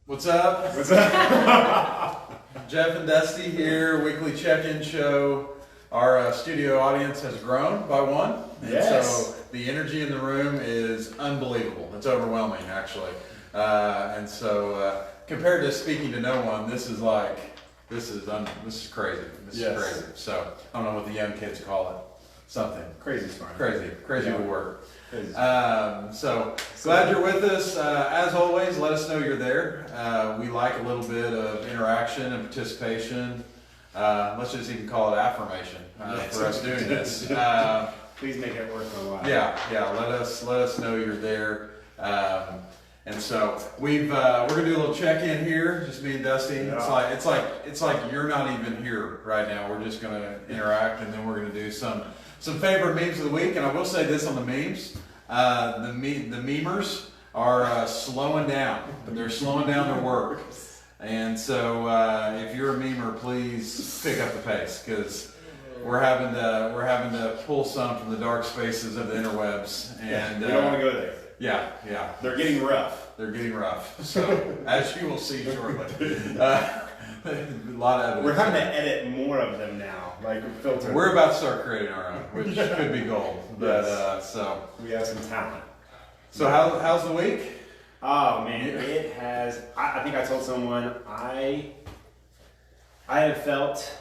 What's up? What's up? Jeff and Dusty here, weekly check-in show. Our studio audience has grown by one. And Yes. so the energy in the room is unbelievable. It's overwhelming, actually. Compared to speaking to no one, this is crazy. This Yes. is crazy. So I don't know what the young kids call it. Something. Crazy smart. Crazy Yeah. will work. Crazy. So glad you're with us. As always, let us know you're there. We like a little bit of interaction and participation. Let's just even call it affirmation for us doing this. Please make it worth our while. Yeah. Let us know you're there. And so we're gonna do a little check-in here, just me and Dusty. Yeah. It's like you're not even here right now. We're just gonna interact, and then we're gonna do some favorite memes of the week. And I will say this on the memes: the memers are slowing down, but they're slowing down their work. And so if you're a memer, please pick up the pace, because we're having to pull some from the dark spaces of the interwebs. And we don't want to go there. Yeah. They're getting rough. They're getting rough. So, as you will see shortly, a lot of evidence. We're having to edit more of them now, like filter. We're about to start creating our own, which could be gold. But we have some talent. So how's the week? Oh man, it has. I think I told someone I have felt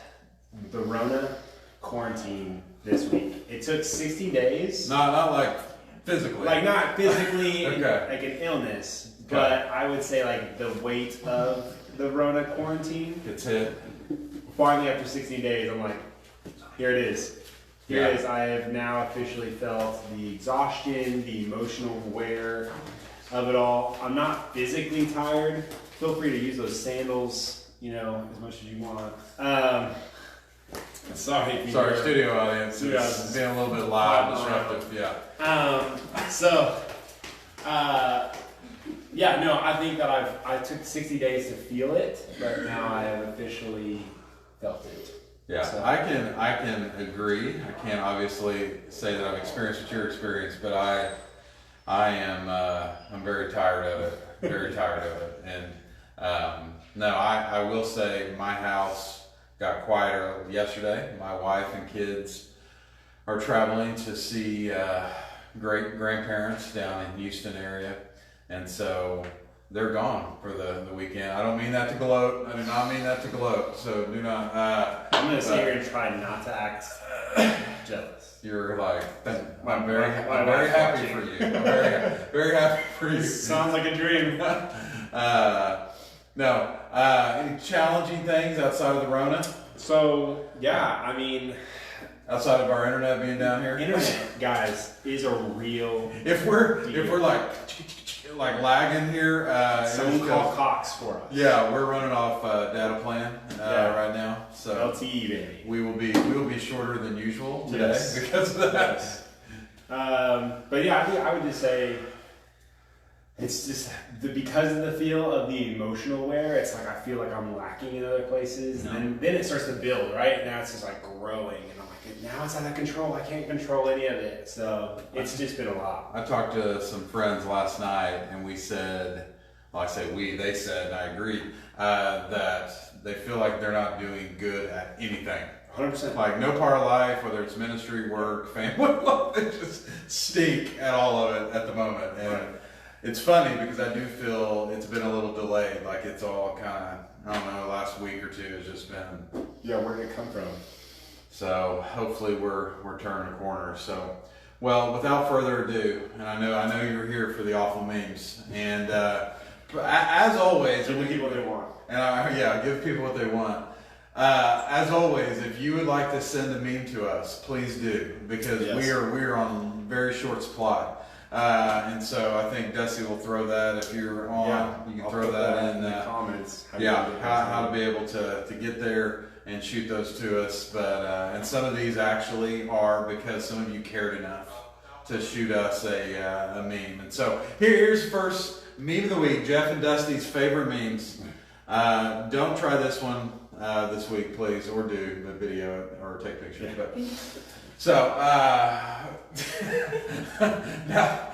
the Rona quarantine this week. It took 60 days. Not like physically. Like not physically, Okay. like an illness, Okay. but I would say like the weight of the Rona quarantine. It's hit. Finally, after 60 days, I'm like, here it is. Here Yeah. it is. I have now officially felt the exhaustion, the emotional wear of it all. I'm not physically tired. Feel free to use those sandals, as much as you want. Sorry. if you Sorry, hear- studio audience. Studio It's audience. being a little bit loud, disruptive. Yeah. I think that I took 60 days to feel it, but now I have officially felt it. Yeah, So- I can agree. I can't obviously say that I've experienced what you're experienced, but I'm very tired of it. Very tired of it. And I will say my house got quieter yesterday. My wife and kids are traveling to see great grandparents down in Houston area, and so they're gone for the weekend. I don't mean that to gloat. I do not mean that to gloat. So do not. I'm going to sit here and try not to act jealous. You're like, My I'm very wife's happy watching. for you. I'm very happy for you. Sounds like a dream. Any challenging things outside of the Rona? So, Outside of our internet being down here? internet, guys, is a real... If we're like lagging here, Someone it's call 'cause- Cox for us. Yeah, we're running off data plan right now, so LTE, baby. we will be shorter than usual today Yes. because of that. Yes. I would just say it's just because of the feel of the emotional wear. It's like I feel like I'm lacking in other places, and then it starts to build. Right now, it's just like growing, and I'm like, now it's out of control. I can't control any of it, so it's just been a lot. I talked to some friends last night, and we said, they said, and I agreed, that they feel like they're not doing good at anything. 100%. Like no part of life, whether it's ministry, work, family, they just stink at all of it at the moment. And it's funny because I do feel it's been a little delayed. Like it's all kind of, I don't know, last week or two has just been. Yeah, where did it come from? So hopefully we're turning a corner. So, well, without further ado, and I know you're here for the awful memes, and as always, Give the people what they want. and give people what they want. As always, if you would like to send a meme to us, please do, because Yes. we are on very short supply. And so I think Dusty will throw that if you're on. You can I'll throw put that in the comments. how to be able to get there and shoot those to us. But and some of these actually are because some of you cared enough to shoot us a meme. And so here's the first meme of the week. Jeff and Dusty's favorite memes. Don't try this one this week, please, or do the video it or take pictures. But so now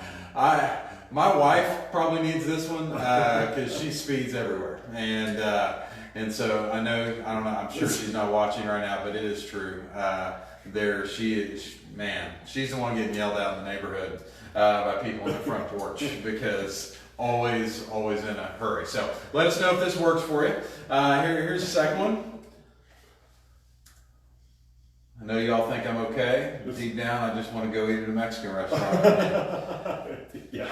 My wife probably needs this one because she speeds everywhere, and so I don't know. I'm sure she's not watching right now, but it is true. She is, man. She's the one getting yelled at in the neighborhood by people on the front porch because always in a hurry. So let us know if this works for you. Here's the second one. I know y'all think I'm okay, but deep down I just want to go eat at a Mexican restaurant. Yeah.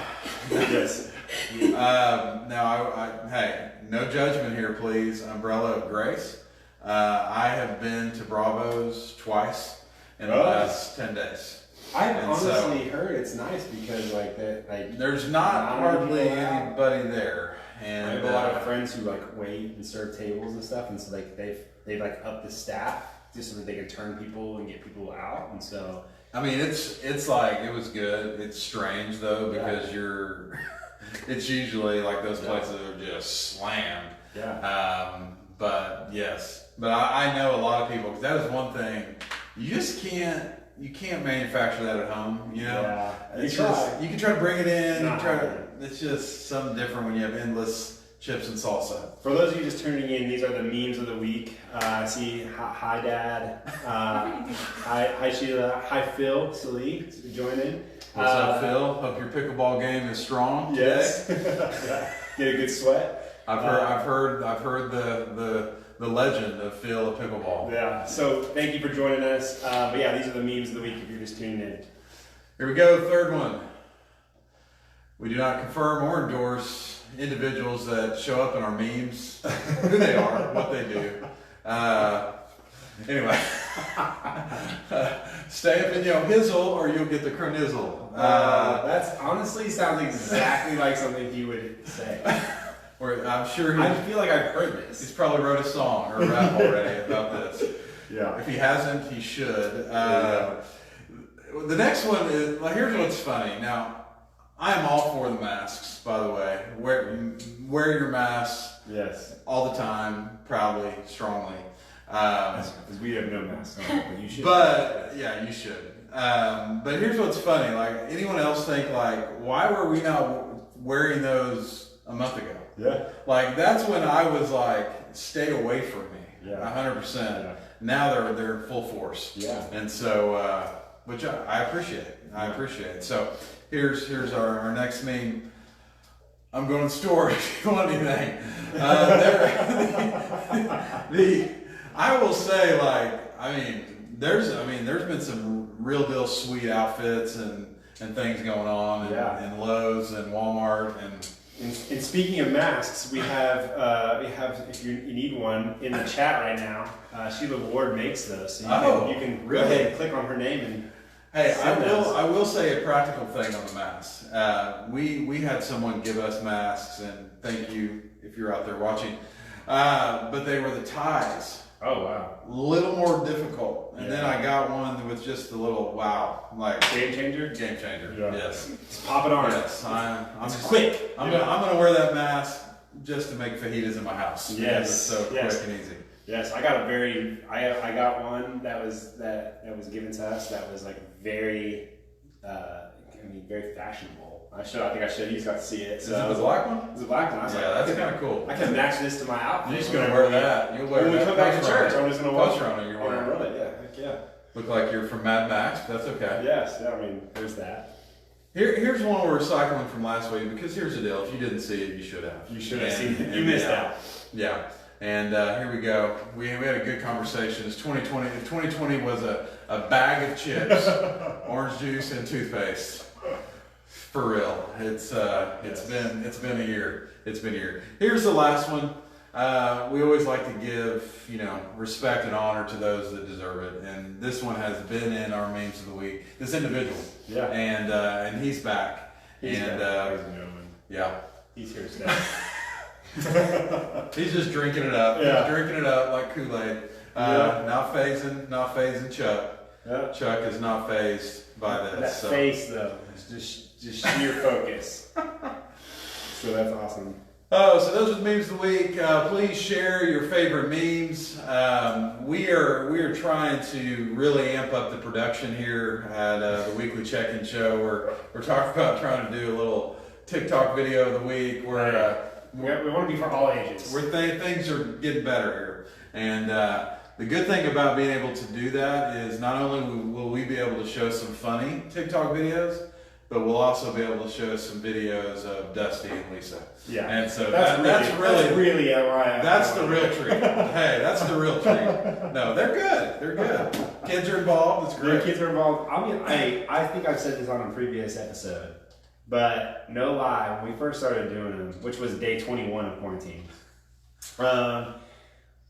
Yes. Now, hey, no judgment here, please. Umbrella of Grace. I have been to Bravo's twice in the last 10 days. I've honestly heard it's nice because there's not hardly anybody there, and I have a lot of friends who wait and serve tables and stuff, and so they've upped the staff just so that they can turn people and get people out, and so. I mean, it's like it was good. It's strange though because it's usually like those places are just slammed. Yeah. But yes, but I know a lot of people because that is one thing you just can't. You can't manufacture that at home, you know. Yeah, you can try to bring it in. It's just something different when you have endless chips and salsa. For those of you just tuning in, these are the memes of the week. I see hi Dad, hi Sheila, hi Phil, Salih joining. What's up, Phil? Hope your pickleball game is strong. Yes. Today. Get a good sweat. I've heard the legend of Phil of pickleball. Yeah. So thank you for joining us. But yeah, these are the memes of the week if you're just tuning in. Here we go. Third one. We do not confirm or endorse individuals that show up in our memes, who they are, what they do. Anyway, stay up in your hizzle or you'll get the kernizzle. That's honestly sounds exactly like something he would say. Or I'm sure I feel like I've heard this. He's probably wrote a song or a rap already about this. Yeah. If he hasn't, he should. The next one is, here's what's funny. Now, I am all for the masks, by the way. Wear your mask. Yes. All the time, proudly, strongly. Because we have no masks on, but you should. But yeah, you should. But here's what's funny. Anyone else think why were we not wearing those a month ago? Yeah. That's when I was stay away from me. Yeah. 100%. Yeah. Now they're full force. Yeah. And so, which I appreciate. I appreciate it. So here's our next meme. I'm going to the store if you want anything. I will say, there's been some real deal sweet outfits and things going on in Lowe's and Walmart and speaking of masks, we have if you need one in the chat right now. Sheila Ward makes those, so you can really? Go ahead and click on her name and. Hey, I will say a practical thing on the masks. We had someone give us masks, and thank you if you're out there watching. But they were the ties. Oh wow! A little more difficult, and then I got one with just a little game changer. Game changer. Yeah. Yes. Just pop it on. Yes. I'm just quick. I'm gonna wear that mask just to make fajitas in my house. Yes. It's so quick and easy. Yes, I got I got one that was given to us that was very very fashionable. I think I showed you guys got to see it. So is it the black one? It's a black one. That's kind of cool. I can match this to my outfit. You're just gonna wear that. You'll wear that. When we come back to church, I'm just gonna watch it. You're wearing. Yeah, heck yeah. Look like you're from Mad Max. But that's okay. Yes, yeah, there's that. Here's one we're recycling from last week because here's the deal: if you didn't see it, you should have. You should have seen it. You missed out. Yeah. And here we go. We had a good conversation. It's 2020. If 2020 was a bag of chips, orange juice, and toothpaste, for real, it's been a year. It's been a year. Here's the last one. We always like to give respect and honor to those that deserve it, and this one has been in our memes of the week. This individual. Yeah. And he's back. He's back, ladies and gentlemen. Yeah. He's here to stay. He's just drinking it up. Yeah. He's drinking it up like Kool-Aid. Not phasing Chuck. Yeah. Chuck is not phased by this. That face though is just sheer focus. So that's awesome. Oh, so those are the memes of the week. Please share your favorite memes. We are trying to really amp up the production here at the Weekly Check-In Show. We're talking about trying to do a little TikTok video of the week. We want to be for all ages. Things are getting better here. And the good thing about being able to do that is not only will we be able to show some funny TikTok videos, but we'll also be able to show some videos of Dusty and Lisa. Yeah. And so that's really that's the real treat. Hey, that's the real treat. No, they're good. They're good. Kids are involved. It's great. Yeah, kids are involved. I think I've said this on a previous episode, but no lie, when we first started doing them, which was day 21 of quarantine,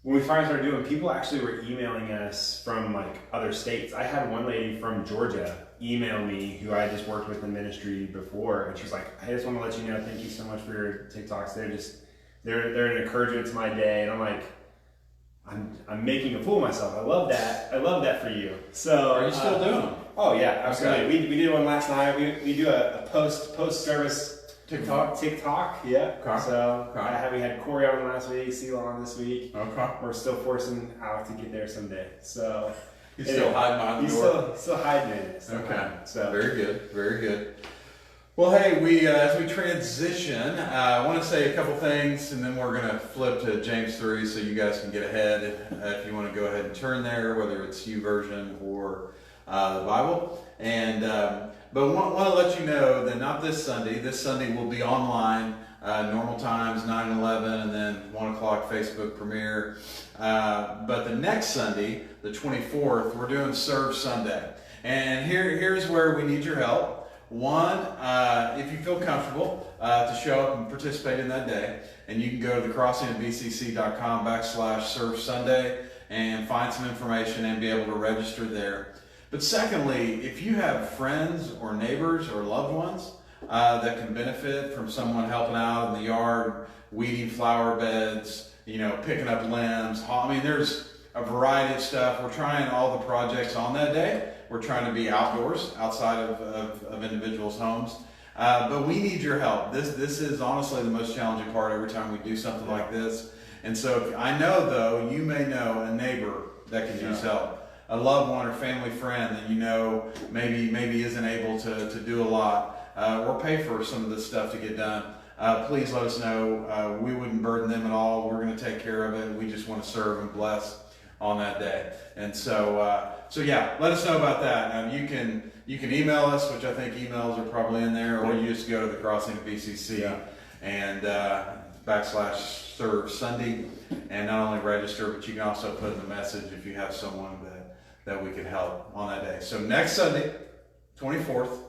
when we finally started doing, people actually were emailing us from like other states. I had one lady from Georgia email me who I just worked with in ministry before, and she's like, "I just want to let you know, thank you so much for your TikToks. They're an encouragement to my day." And I'm like, I'm making a fool of myself. I love that for you. So are you still doing them? Oh yeah, absolutely. Okay. We did one last night. We do a post service TikTok, yeah. Okay. So we had Corey on last week, Sela on this week. Okay. We're still forcing Alec to get there someday. So he's still hiding behind the door. Still hiding in it. Okay. So very good, very good. Well, hey, as we transition, I want to say a couple things, and then we're going to flip to James 3, so you guys can get ahead if you want to go ahead and turn there, whether it's YouVersion or the Bible. And but want to let you know that not this Sunday. This Sunday will be online, normal times, 9 and 11, and then 1 o'clock Facebook premiere. But the next Sunday, the 24th, we're doing Serve Sunday. And here's where we need your help. One, if you feel comfortable to show up and participate in that day, and you can go to thecrossingbcc.com/Serve Sunday and find some information and be able to register there. But secondly, if you have friends or neighbors or loved ones that can benefit from someone helping out in the yard, weeding flower beds, picking up limbs. I mean, there's a variety of stuff. We're trying all the projects on that day. We're trying to be outdoors, outside of individuals' homes. But we need your help. This is honestly the most challenging part every time we do something like this. And so I know, though, you may know a neighbor that can use help. A loved one or family friend that maybe isn't able to do a lot or pay for some of this stuff to get done. Please let us know. We wouldn't burden them at all. We're going to take care of it. We just want to serve and bless on that day. And so yeah, let us know about that. You can email us, which I think emails are probably in there, or you just go to the Crossing of BCC and /Serve Sunday, and not only register, but you can also put in the message if you have someone that we can help on that day. So next Sunday, 24th,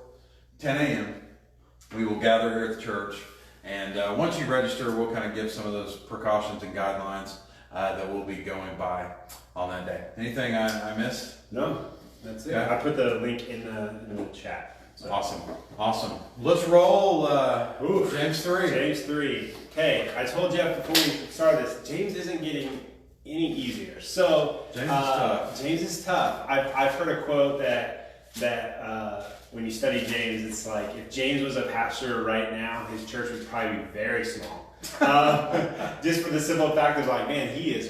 10 a.m., we will gather here at the church. And once you register, we'll kind of give some of those precautions and guidelines that we'll be going by on that day. Anything I missed? No, that's it. Yeah. I put the link in the chat. So. Awesome. Let's roll James 3. James 3. Okay, I told Jeff before we started this, James isn't getting any easier. So James is tough. I've heard a quote that when you study James, it's like if James was a pastor right now, his church would probably be very small. Just for the simple fact of he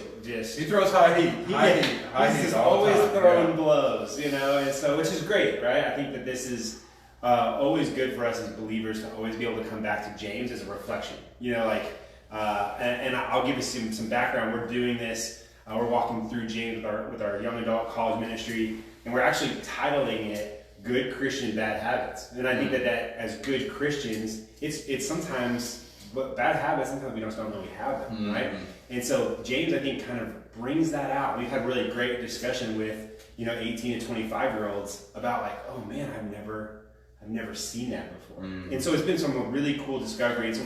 throws high heat. He's just always throwing blows, and so which is great, right? I think that this is always good for us as believers to always be able to come back to James as a reflection, and I'll give you some background. We're doing this. We're walking through James with our young adult college ministry, and we're actually titling it "Good Christian Bad Habits." And I think that as good Christians, it's sometimes. But bad habits, sometimes we just don't know we have them, right? And so James, I think, kind of brings that out. We've had really great discussion with, 18 and 25-year-olds about oh man, I've never seen that before. And so it's been some really cool discovery. And so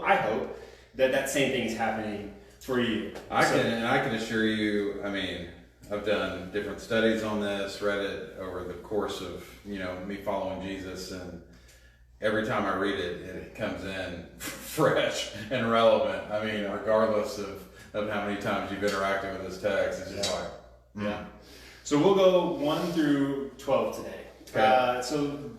I hope that same thing is happening for you. I can assure you, I've done different studies on this, read it over the course of, me following Jesus, and every time I read it, it comes in fresh and relevant. Regardless of how many times you've interacted with this text, it's just So we'll go 1 through 12 today. Okay. So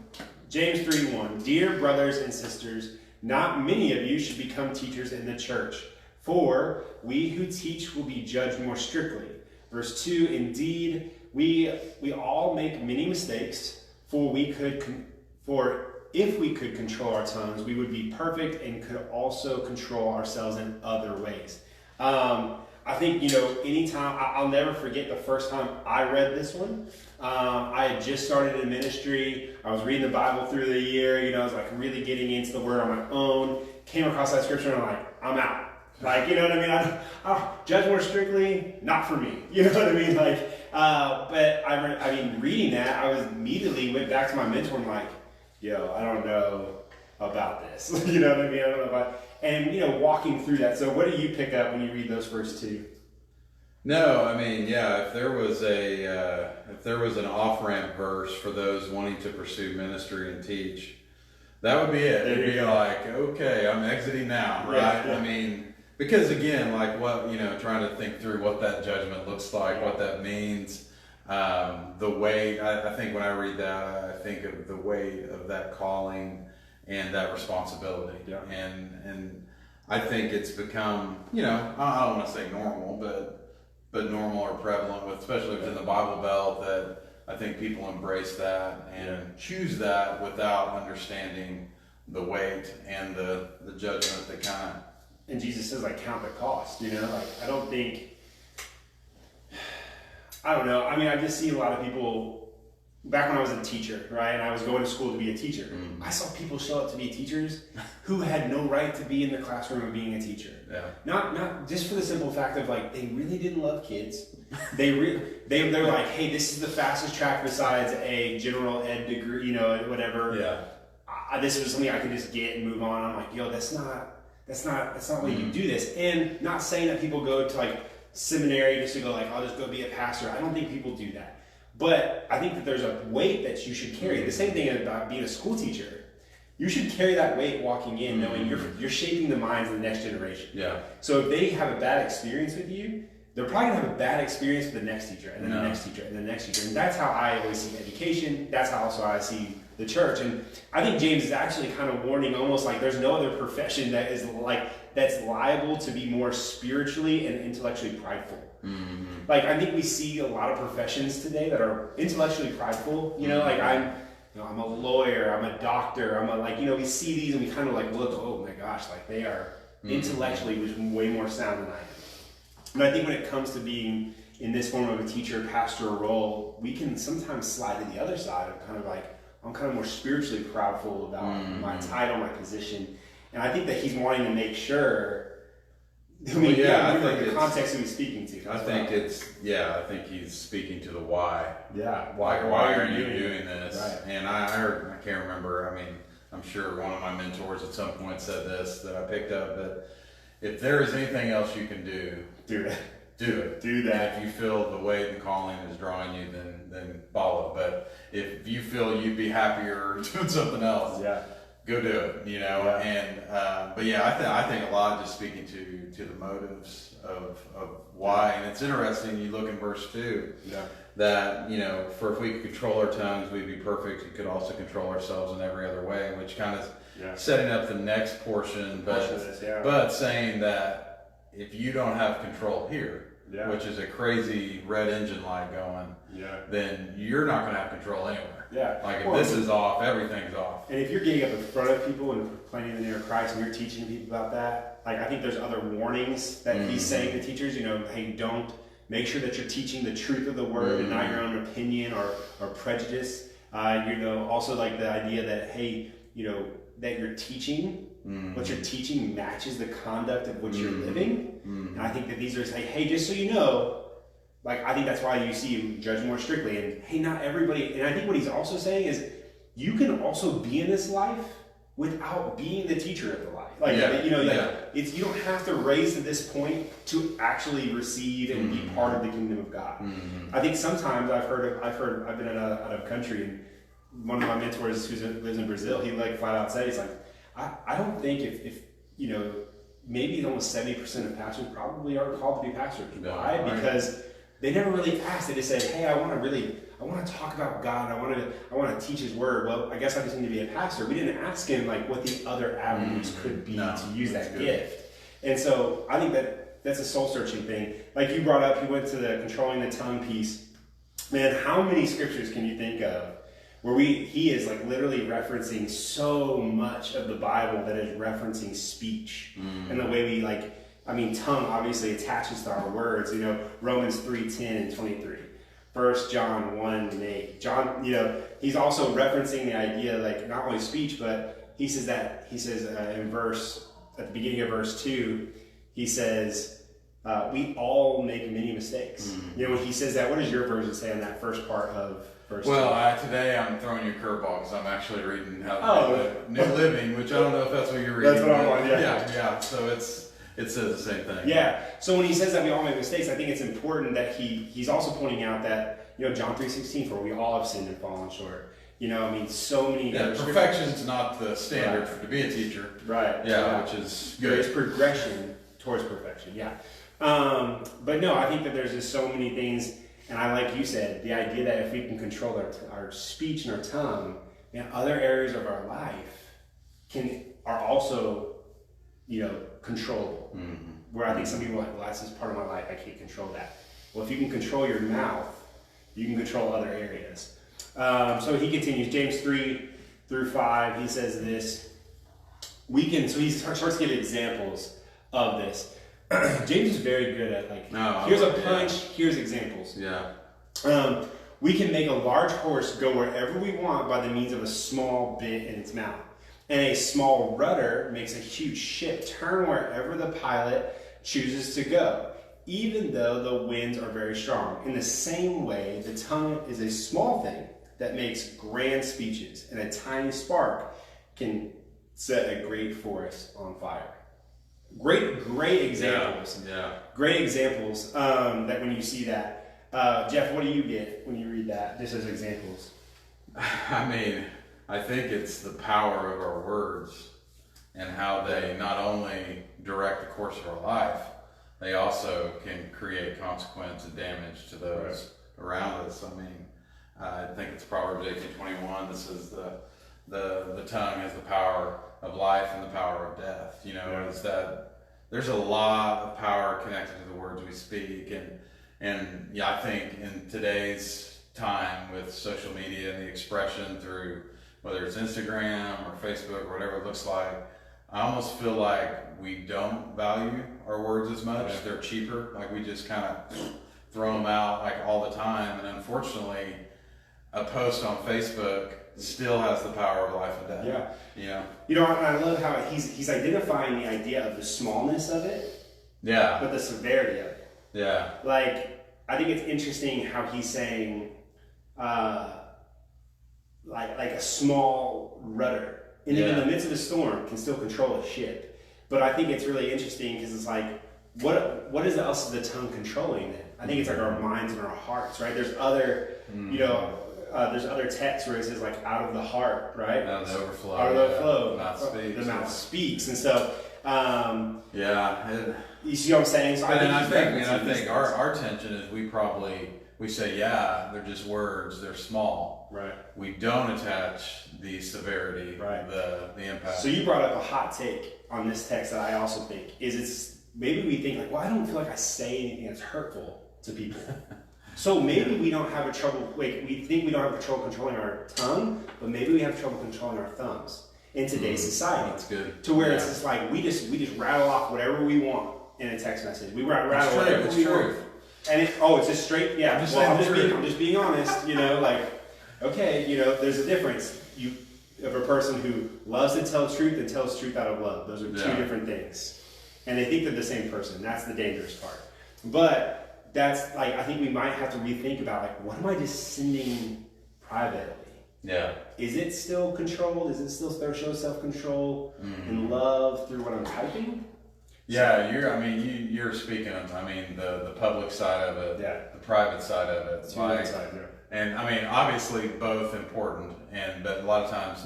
James 3:1, Dear brothers and sisters, not many of you should become teachers in the church, for we who teach will be judged more strictly. Verse 2, Indeed, we all make many mistakes, for if we could control our tongues, we would be perfect and could also control ourselves in other ways. I think, anytime, I'll never forget the first time I read this one. I had just started in ministry. I was reading the Bible through the year. I was like really getting into the Word on my own. Came across that scripture and I'm like, I'm out. Like, you know what I mean? I judge more strictly, not for me. You know what I mean? Like, but reading that, I was immediately went back to my mentor and like, I don't know about this. You know what I mean? I don't know about, and walking through that. So what do you pick up when you read those first two? No, I mean, if there was an off-ramp verse for those wanting to pursue ministry and teach, that would be it. It'd be like, okay, I'm exiting now, right? Yeah. I mean, because again, like what, trying to think through what that judgment looks like, what that means, the weight, I think when I read that, I think of the weight of that calling and that responsibility. Yeah. And I think it's become, I don't want to say normal, but normal or prevalent with, especially within the Bible Belt, that I think people embrace that and choose that without understanding the weight and the judgment that kind of. And Jesus says, like, count the cost, like, I don't know. I mean, I just see a lot of people, back when I was a teacher, right, and I was going to school to be a teacher, I saw people show up to be teachers who had no right to be in the classroom of being a teacher. Yeah. Not just for the simple fact of, like, they really didn't love kids. They're like, hey, this is the fastest track besides a general ed degree, whatever. Yeah. This is something I can just get and move on. I'm like, that's not the way you do this. And not saying that people go to like seminary just to go like, I'll just go be a pastor. I don't think people do that. But I think that there's a weight that you should carry. The same thing about being a school teacher. You should carry that weight walking in, knowing you're shaping the minds of the next generation. Yeah. So if they have a bad experience with you, they're probably gonna have a bad experience with the next teacher, and then the next teacher, and the next teacher. And that's how I always see education. That's how also I see the church. And I think James is actually kind of warning, almost like there's no other profession that is that's liable to be more spiritually and intellectually prideful. Mm-hmm. Like, I think we see a lot of professions today that are intellectually prideful. Like I'm a lawyer, I'm a doctor, we see these and we kind of like look, oh my gosh, like they are intellectually way more sound than I am. But I think when it comes to being in this form of a teacher, pastor role, we can sometimes slide to the other side of kind of like, I'm kind of more spiritually proudful about my title, my position. And I think that he's wanting to make sure, I think the context that he's speaking to. I think he's speaking to the why. Yeah. Why are you doing this? Right. And I can't remember, I'm sure one of my mentors at some point said this that I picked up, that if there is anything else you can do it. Do that. And if you feel the weight and calling is drawing you, then follow. But if you feel you'd be happier doing something else, go do it. Yeah. And I think a lot just speaking to the motives of why. And it's interesting. You look in verse 2 that for if we could control our tongues, we'd be perfect. We could also control ourselves in every other way, which kind of setting up the next portion, but saying that if you don't have control here, which is a crazy red engine light going, then you're not going to have control anywhere. If this is off, everything's off. And if you're getting up in front of people and proclaiming the name of Christ and you're teaching people about that, I think there's other warnings that he's saying to teachers, hey, don't make sure that you're teaching the truth of the word and not your own opinion or prejudice. Also like the idea that, hey, that you're teaching, what you're teaching matches the conduct of what you're living. And I think that these are saying, hey, just so you know, I think that's why you see him judge more strictly. And hey, not everybody. And I think what he's also saying is you can also be in this life without being the teacher of the life. It's, you don't have to raise to this point to actually receive and be part of the kingdom of God. I think sometimes I've been out of country, and one of my mentors who lives in Brazil, he flat out said, he's like, I don't think if maybe almost 70% of pastors probably aren't called to be pastors. Why? Right. Because they never really asked. They just said, hey, I want to talk about God. I want to teach His Word. Well, I guess I just need to be a pastor. We didn't ask him what the other avenues could be to use that gift. And so I think that's a soul searching thing. Like you brought up, you went to the controlling the tongue piece. Man, how many scriptures can you think of where he is like literally referencing so much of the Bible that is referencing speech and the way we like. I mean, tongue obviously attaches to our words. You know, Romans 3:10 and 23. 1 John 1 and 8. John, you know, he's also referencing the idea like not only speech, but he says at the beginning of verse 2, he says, we all make many mistakes. You know, when he says that, what does your version say on that first part of verse 2? Well, today I'm throwing you a curveball because I'm actually reading how New Living, which I don't know if that's what you're reading. That's what I'm on, yeah. So it says the same thing. Yeah. So when he says that we all make mistakes, I think it's important that he's also pointing out that, you know, John 3:16, for we all have sinned and fallen short. You know, I mean, so many. Yeah, perfection's not the standard to be a teacher. Right. Yeah, which is good. There's progression towards perfection. Yeah. But no, I think that there's just so many things, and I like you said, the idea that if we can control our speech and our tongue, and other areas of our life are also, you know, controllable. Where I think some people are like, well, that's just part of my life, I can't control that. Well, if you can control your mouth, you can control other areas. So he continues, James 3-5, he says this. So he starts to give examples of this. James is very good at here's a punch, here's examples. Yeah. We can make a large horse go wherever we want by the means of a small bit in its mouth. And a small rudder makes a huge ship turn wherever the pilot chooses to go, even though the winds are very strong. In the same way, the tongue is a small thing that makes grand speeches, and a tiny spark can set a great forest on fire. Great examples. Yeah. Great examples that when you see that. Jeff, what do you get when you read that, just as examples? I mean, I think it's the power of our words and how they not only direct the course of our life, they also can create consequence and damage to those around us. I mean, I think it's Proverbs 18:21 that says the tongue has the power of life and the power of death. You know, is that there's a lot of power connected to the words we speak, and yeah, I think in today's time with social media and the expression through whether it's Instagram or Facebook or whatever it looks like, I almost feel like we don't value our words as much. Yeah. They're cheaper. Like we just kind of throw them out like all the time. And unfortunately, a post on Facebook still has the power of life and death. Yeah. You know? You know, I love how he's identifying the idea of the smallness of it. Yeah. But the severity of it. Yeah. Like, I think it's interesting how he's saying, like a small rudder in the midst of a storm can still control a ship. But I think it's really interesting because it's like, what is else is the tongue controlling then? I think it's like our minds and our hearts, right? There's other, you know, there's other texts where it says like out of the heart, right? Out of the overflow. Out of the overflow. The mouth speaks. The mouth speaks. And so, you see what I'm saying? So I think our tension is we say, yeah, they're just words, they're small. Right. We don't attach the severity, right. the impact. So you brought up a hot take on this text that I also think is it's maybe we think like, well, I don't feel like I say anything that's hurtful to people. So maybe we don't have we think we don't have trouble controlling our tongue, but maybe we have trouble controlling our thumbs in today's society. That's good. To where it's just like we just rattle off whatever we want in a text message. We rattle whatever we want. And it's just straight, yeah. I'm just being honest, you know, like, okay, you know, there's a difference. You of a person who loves to tell truth and tells truth out of love. Those are two different things. And they think they're the same person. That's the dangerous part. But that's like, I think we might have to rethink about like, what am I just sending privately? Yeah. Is it still controlled? Is it still show self-control and love through what I'm typing? Yeah, you're speaking of, the public side of it, the private side of it. And I mean, obviously both important, but a lot of times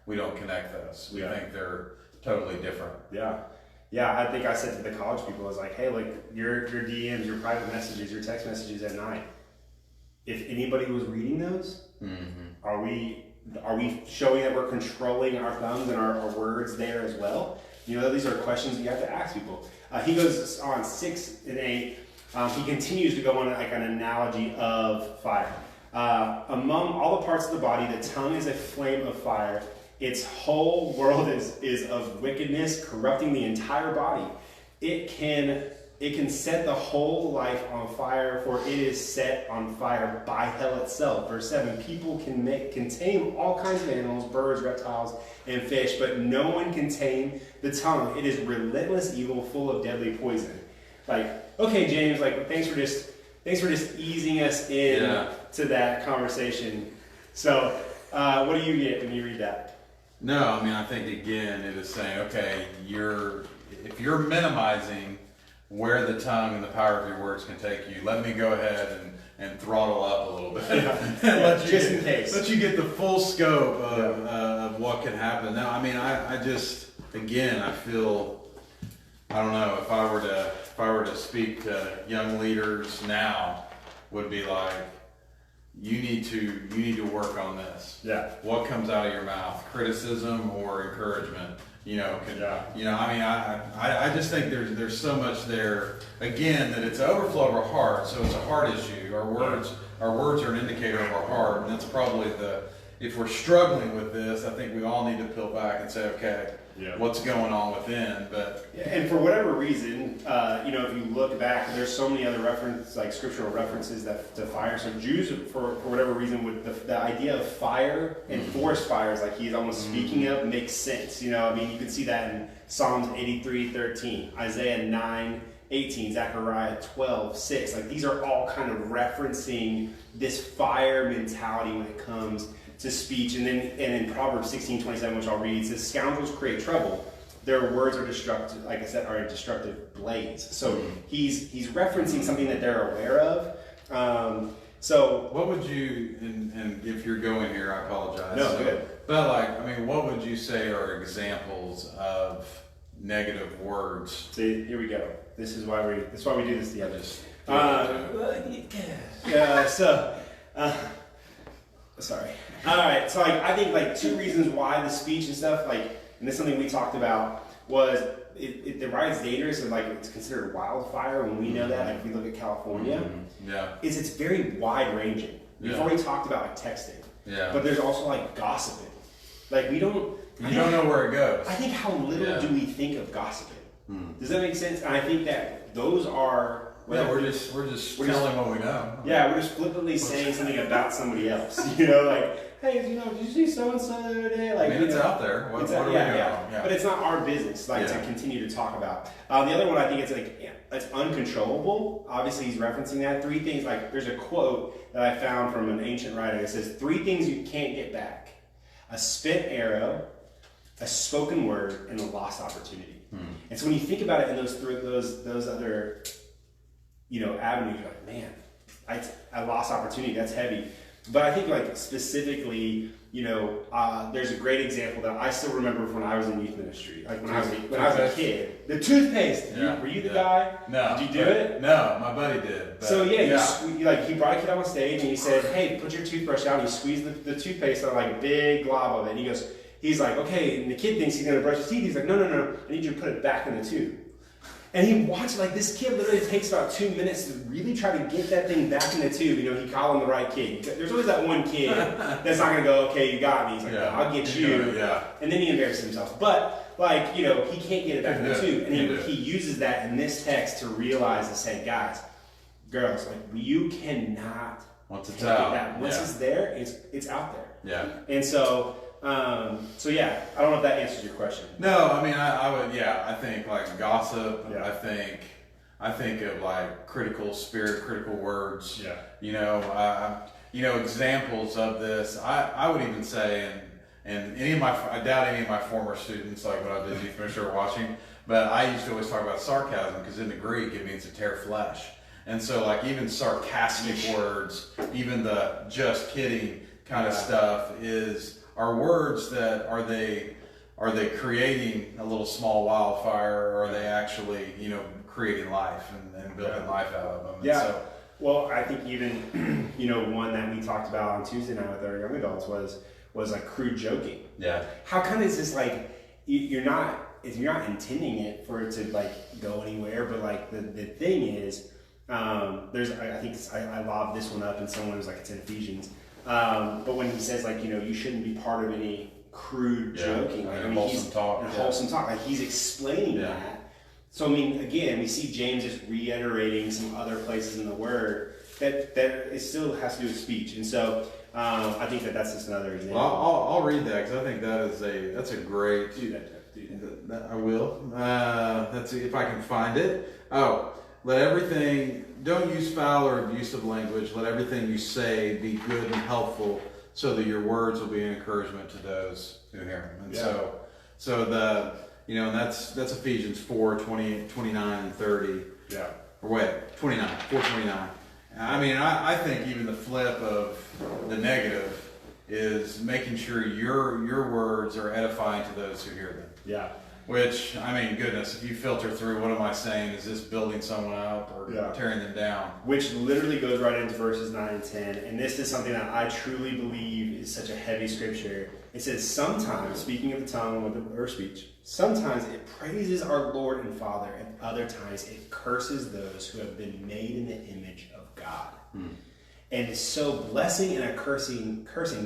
we don't connect those. We think they're totally different. Yeah. Yeah, I think I said to the college people, I was like, hey, like your DMs, your private messages, your text messages at night, if anybody was reading those, are we showing that we're controlling our thumbs and our words there as well? You know, these are questions you have to ask people. He goes on 6 and 8. He continues to go on like an analogy of fire. Among all the parts of the body, the tongue is a flame of fire. Its whole world is of wickedness, corrupting the entire body. It can set the whole life on fire, for it is set on fire by hell itself. Verse 7, people can tame all kinds of animals, birds, reptiles, and fish, but no one can tame the tongue. It is relentless evil, full of deadly poison. Like, okay, James, like, thanks for just easing us in to that conversation. So, what do you get when you read that? No, I mean, I think again, it is saying, okay, if you're minimizing where the tongue and the power of your words can take you, let me go ahead and throttle up a little bit. Just in case. Let you get the full scope of what can happen. Now, I mean, I just, again, I feel, I don't know, if I were to speak to young leaders now, would be like, you need to work on this. Yeah. What comes out of your mouth, criticism or encouragement? I mean, I just think there's so much there, again, that it's an overflow of our heart, so it's a heart issue. Our words are an indicator of our heart, and that's probably if we're struggling with this, I think we all need to peel back and say, okay, what's going on within? But and for whatever reason, if you look back, there's so many other scriptural references to fire. So Jews, for whatever reason, would the idea of fire and forest fires, like he's almost speaking of, makes sense. I mean, you can see that in Psalms 83:13, Isaiah 9:18, Zechariah 12:6. Like these are all kind of referencing this fire mentality when it comes to speech. And in Proverbs 16:27, which I'll read, it says, "Scoundrels create trouble. Their words are destructive, like I said, are a destructive blaze." So he's referencing something that they're aware of. So what would you, and if you're going here, I apologize. No, good. But what would you say are examples of negative words? See, here we go. This is why we do this together. Sorry. All right. So I think two reasons why the speech and stuff, and this is something we talked about, was the riot's dangerous and it's considered wildfire when we know that. If we look at California, it's very wide ranging. We've already talked about texting, but there's also gossiping. We don't. You don't know where it goes. I think how little do we think of gossiping? Does that make sense? And I think that those are. We're just telling what we know. Yeah, we're just flippantly saying something about somebody else. Hey, did you see so and so the other day? It's out there. What are we doing? But it's not our business to continue to talk about. The other one, I think it's uncontrollable. Obviously, he's referencing that. 3 things. There's a quote that I found from an ancient writer that says 3 things you can't get back: a spent arrow, a spoken word, and a lost opportunity. And so when you think about it in those other avenues, you're like, man, I lost opportunity. That's heavy. But I think specifically, there's a great example that I still remember from when I was in youth ministry. When I was a kid, the toothpaste. Were you the guy? No. Did you do it? No, my buddy did. So he brought a kid on stage and he said, "Hey, put your toothbrush down." He squeezed the toothpaste on a big glob of it. And he's like, "Okay." And the kid thinks he's gonna brush his teeth. He's like, "No. I need you to put it back in the tube." And he watched this kid literally takes about 2 minutes to really try to get that thing back in the tube. He called him the right kid. There's always that one kid that's not gonna go, "Okay, you got me." He's like, "No, I'll get you." And then he embarrasses himself. But he can't get it back in the tube. And he uses that in this text to realize and say, guys, girls, you cannot take that. Once it's there, it's out there. Yeah. And so I don't know if that answers your question. No, I mean, I would, I think gossip. I think of critical spirit, critical words. Examples of this. I would even say, and I doubt any of my former students, when I was youth minister, are watching, but I used to always talk about sarcasm because in the Greek it means to tear flesh. And so even sarcastic words, even the just kidding kind of stuff are words that are they creating a little small wildfire, or are they actually creating life and building life out of them? Yeah. And so, well, I think even one that we talked about on Tuesday night with our young adults was crude joking. Yeah. How come it's just you're not intending it for it to go anywhere, but the thing is I think I lobbed this one up, and someone was like, it's in Ephesians. But when he says like, you shouldn't be part of any crude joking, like, wholesome talk, wholesome talk, like he's explaining that. So I mean, again, we see James just reiterating some other places in the Word that it still has to do with speech, and so I think that's just another example. Well, I'll read that because I think that's a great. Do that. I will. That's if I can find it. Oh, don't use foul or abusive language. Let everything you say be good and helpful, so that your words will be an encouragement to those who hear them. And and that's Ephesians 4:29 and 30. Yeah. Or wait, 4:29. I mean, I think even the flip of the negative is making sure your words are edifying to those who hear them. Yeah. Which, I mean, goodness, if you filter through, what am I saying? Is this building someone up or tearing them down? Which literally goes right into verses 9 and 10. And this is something that I truly believe is such a heavy scripture. It says, sometimes, speaking of the tongue or speech, sometimes it praises our Lord and Father, and other times it curses those who have been made in the image of God. And so blessing and a cursing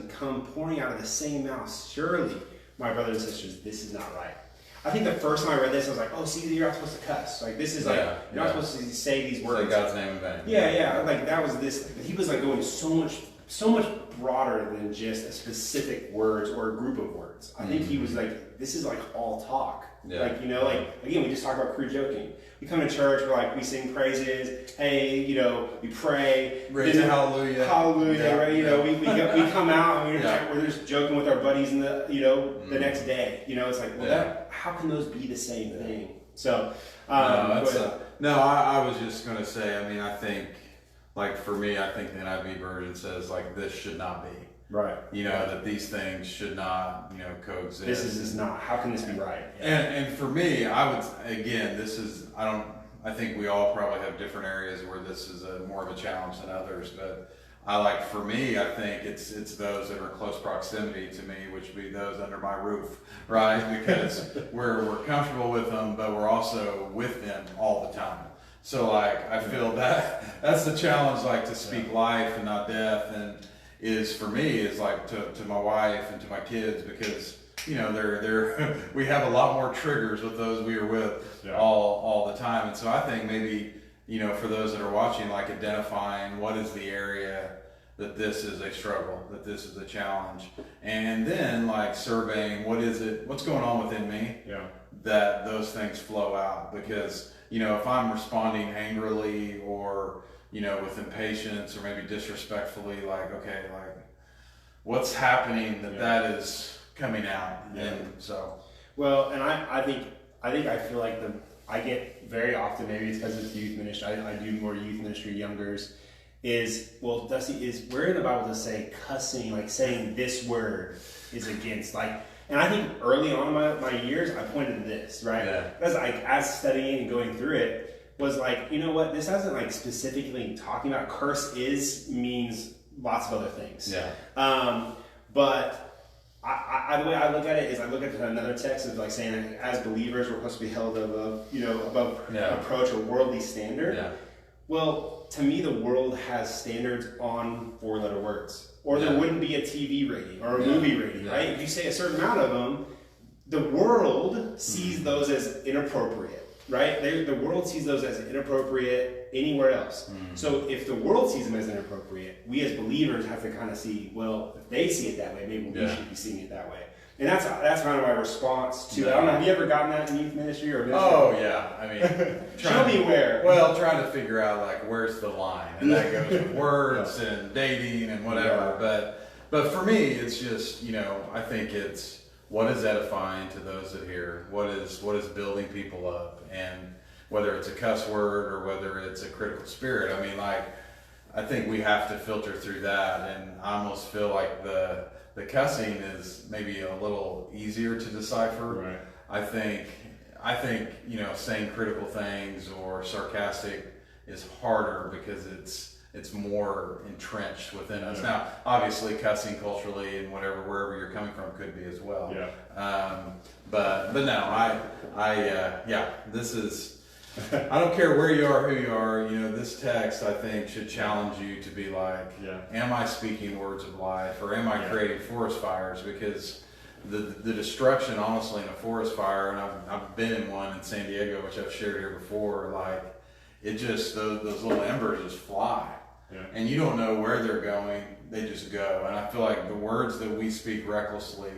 come pouring out of the same mouth. Surely, my brothers and sisters, this is not right. I think the first time I read this, I was like, oh, see, you're not supposed to cuss. Like, this is like, you're not supposed to say these words. Say God's name in vain. Yeah. Like, that was this. He was like going so much broader than just a specific words or a group of words. I think he was like, this is like all talk. Yeah. Like, again, we just talk about crude joking. We come to church, we sing praises. Hey, we pray. Raise a hallelujah. Hallelujah, right? We come out and we're just joking with our buddies in the next day. It's like, how can those be the same thing? So, I was just going to say, I mean, I think, like for me, I think the NIV version says like this should not be. Right. That these things should not, coexist. This is not. How can this be right? Yeah. And for me, I think we all probably have different areas where this is more of a challenge than others, but for me, I think it's those that are in close proximity to me, which would be those under my roof, right? Because we're comfortable with them, but we're also with them all the time. So I feel that's the challenge, to speak life and not death, and is for me is to my wife and to my kids, because they're we have a lot more triggers with those we are with all the time. And so I think maybe for those that are watching, identifying what is the area that this is a struggle, that this is a challenge, and then surveying what's going on within me, that those things flow out. Because if I'm responding angrily or with impatience or maybe disrespectfully, what's happening that is coming out. And so, well, and I think I feel like I get very often, maybe it's because it's youth ministry, I do more youth ministry, youngers, Dusty, is where in the Bible does say cussing, saying this word is against, and I think early on in my years, I pointed to this, right? Yeah. Because as studying and going through it, was this hasn't specifically talking about means lots of other things. Yeah. But the way I look at it is I look at another text of saying as believers we're supposed to be held above approach a worldly standard. Yeah. Well, to me the world has standards on 4-letter words, or there wouldn't be a TV rating or a movie rating, right? If you say a certain amount of them, the world sees those as inappropriate. Right? The world sees those as inappropriate anywhere else. So if the world sees them as inappropriate, we as believers have to kind of see, well, if they see it that way, maybe we should be seeing it that way. And that's kind of my response to it. I don't know, have you ever gotten that in youth ministry or ministry? Oh, yeah. I mean, show me where. Well, trying to figure out, where's the line. And that goes with words and dating and whatever. Yeah. But for me, it's just, I think it's, what is edifying to those that hear? What is building people up? And whether it's a cuss word or whether it's a critical spirit, I mean, I think we have to filter through that. And I almost feel like the cussing is maybe a little easier to decipher. Right. I think saying critical things or sarcastic is harder because it's more entrenched within us. Now, obviously, cussing culturally and wherever you're coming from could be as well. Yeah. But no, this is I don't care where you are, who you are, you know, this text, I think, should challenge you to be like, am I speaking words of life, or am I creating forest fires? Because the destruction, honestly, in a forest fire, and I've been in one in San Diego, which I've shared here before, like, it just, those little embers just fly. And you don't know where they're going, they just go. And I feel like the words that we speak recklessly,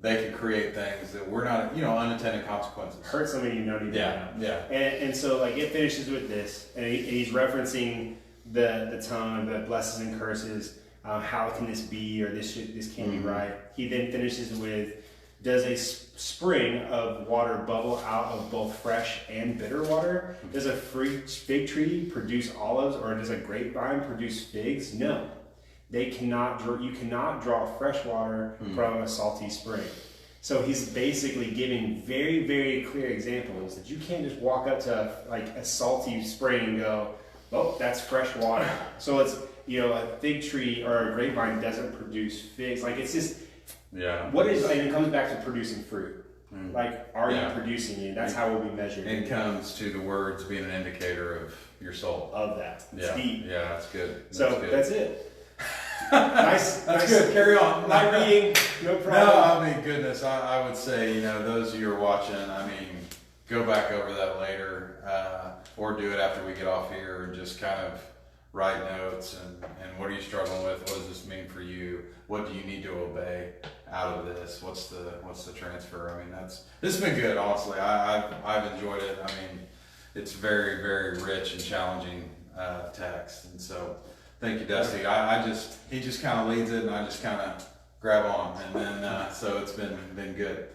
they can create things that we're not, you know, unintended consequences. Hurt somebody you don't even know. Yeah. And so, like, it finishes with this, and he's referencing the tongue, the blessings and curses. How can this be, or this can't be right? He then finishes with, does a spring of water bubble out of both fresh and bitter water? Does a fig tree produce olives, or does a grapevine produce figs? No. They cannot. You cannot draw fresh water from a salty spring. So he's basically giving very, very clear examples that you can't just walk up to like a salty spring and go, "Oh, that's fresh water." So it's, you know, a fig tree or a grapevine doesn't produce figs. Like, it's just what is, like, it comes back to producing fruit. Like, are you producing it? That's how we'll be measured. And comes to the words being an indicator of your soul. Of that. It's deep. Yeah, that's good. That's it. Nice. Good. Carry on. Not reading, no problem. No, I mean, goodness, I would say, you know, those of you who are watching, I mean, go back over that later, or do it after we get off here, and just kind of write notes, and what are you struggling with? What does this mean for you? What do you need to obey out of this? What's the transfer? I mean, this has been good, honestly. I've enjoyed it. I mean, it's very, very rich and challenging text, and so thank you, Dusty. He just kind of leads it, and I just kind of grab on, and then so it's been good.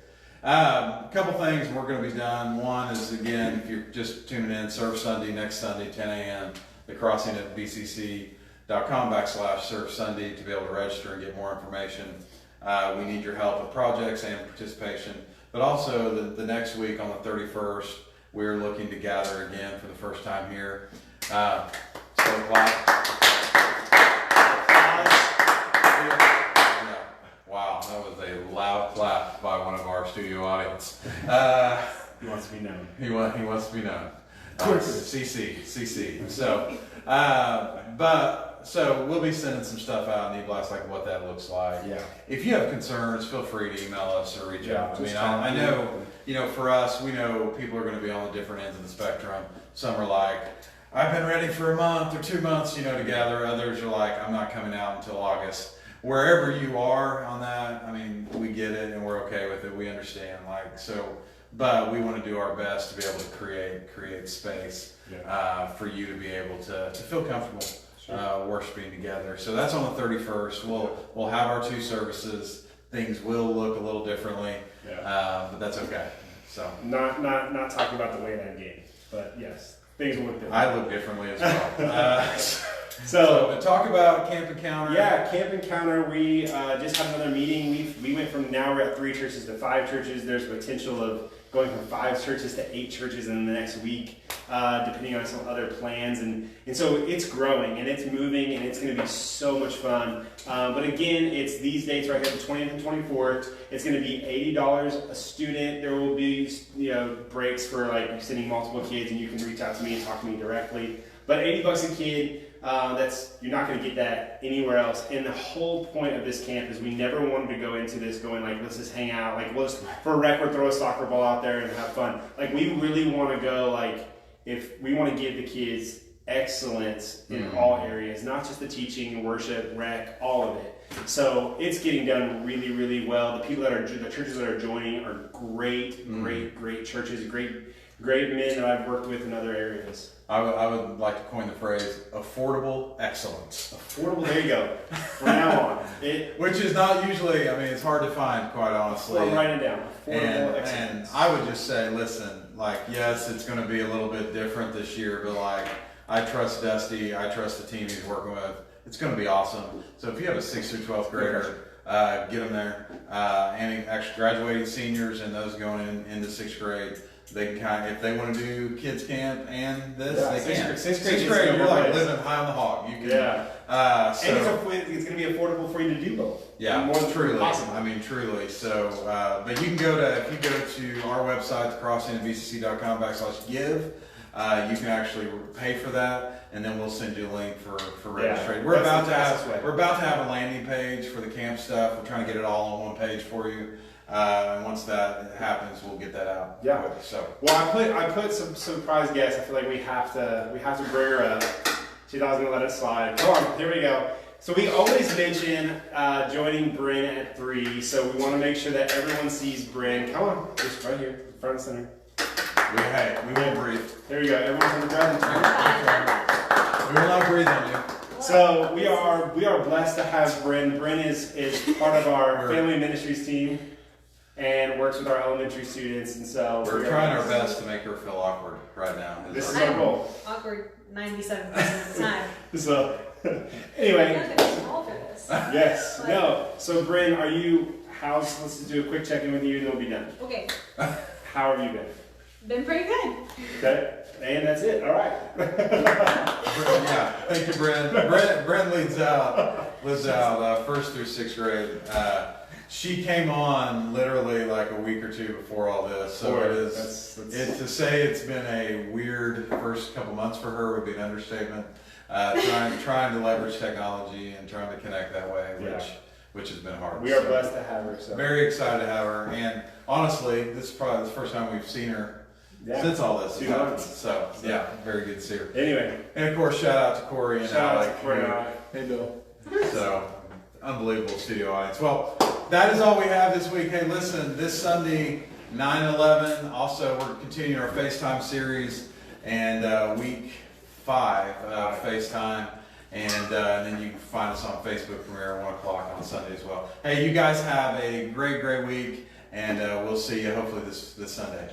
A couple things, and we're going to be done. One is, again, if you're just tuning in, Surf Sunday next Sunday, 10 a.m. The Crossing at bcc.com/Surf Sunday to be able to register and get more information. We need your help with projects and participation, but also the next week on the 31st, we're looking to gather again for the first time here. So wow, that was a loud clap by one of our studio audience. He wants to be known. He wants to be known. CC. So we'll be sending some stuff out in e-blast, like what that looks like. Yeah. If you have concerns, feel free to email us or reach out. I mean, I know, you know, for us, we know people are going to be on the different ends of the spectrum. Some are like, I've been ready for a month or 2 months, you know, to gather. Others are like, I'm not coming out until August. Wherever you are on that, I mean, we get it and we're okay with it. We understand, like, so. But we want to do our best to be able to create space for you to be able to feel comfortable worshiping together. So that's on the 31st. We'll have our 2 services. Things will look a little differently, but that's okay. So not talking about the weight end game, but yes, things will look different. I look differently as well. So talk about Camp Encounter. Yeah, Camp Encounter. We just had another meeting. We went from, now we're at 3 churches to 5 churches. There's potential of going from 5 churches to 8 churches in the next week, depending on some other plans. And so it's growing and it's moving and it's going to be so much fun. But again, it's these dates right here, the 20th and 24th. It's going to be $80 a student. There will be, you know, breaks for like sending multiple kids, and you can reach out to me and talk to me directly. But $80 a kid. You're not going to get that anywhere else. And the whole point of this camp is we never wanted to go into this going like, let's just hang out, like let's for a record throw a soccer ball out there and have fun. Like, we really want to go, like, if we want to give the kids excellence in all areas, not just the teaching, worship, rec, all of it. So it's getting done really, really well. The churches that are joining are great churches, great men that I've worked with in other areas. I would like to coin the phrase affordable excellence. Affordable, there you go. From now on. Which is not usually, I mean, it's hard to find, quite honestly. I'm writing it down. Affordable excellence. And I would just say, listen, like, yes, it's going to be a little bit different this year, but like, I trust Dusty, I trust the team he's working with. It's going to be awesome. So if you have a 6th through 12th grader, get them there. Any actually graduating seniors and those going into 6th grade, They can kind of, if they want to do kids camp and this, Yeah, they can. Sixth grade is You're no like place. living high on the hog. You can. Yeah. So, And it's going to be affordable for you to do both. yeah, More than truly. possible. I mean, truly. So, but you can go to, if you go to our website, crossingvcc.com/give, you can actually pay for that, and then we'll send you a link for registration. We're that's about the to fastest way. have a landing page for the camp stuff. We're trying to get it all on one page for you. And once that happens, we'll get that out. Yeah. quick. So, Well, I put some surprise guests. I feel like we have to bring her up. She's not going to let it slide. Come on, here we go. So we always mention joining Bryn at 3. So we want to make sure that everyone sees Bryn. Come on, just right here, front and center. we will breathe. There you go. Everyone from the breath. We will not breathe on you. So we are blessed to have Bryn. Bryn is part of our family ministries team and works with our elementary students. And so We're trying our best to make her feel awkward right now. This is our our goal. Awkward 97% of the time. So I'm anyway, not gonna be small for this. yes, no. So Bryn, let's just do a quick check-in with you and then we'll be done. Okay, How have you been? been pretty good. Okay, and that's it. All right. Yeah, thank you, Brent. Brent leads out 1st through 6th grade. She came on literally like a week or two before all this, so it is. To say it's been a weird first couple months for her would be an understatement. Trying to leverage technology and trying to connect that way, which has been hard. We are blessed to have her. So. Very excited to have her, and honestly, this is probably the first time we've seen her since all this 2 happened. months. So yeah, very good to see her. Anyway, And of course, shout out to Corey and shout out Alec. to Corey and Alec. Hey, Bill. So, unbelievable studio audience. Well, that is all we have this week. Hey, listen, this Sunday, 9/11. Also, we're continuing our FaceTime series, and week 5 FaceTime. And then you can find us on Facebook Premiere at 1 o'clock on Sunday as well. Hey, you guys have a great week, and we'll see you hopefully this Sunday.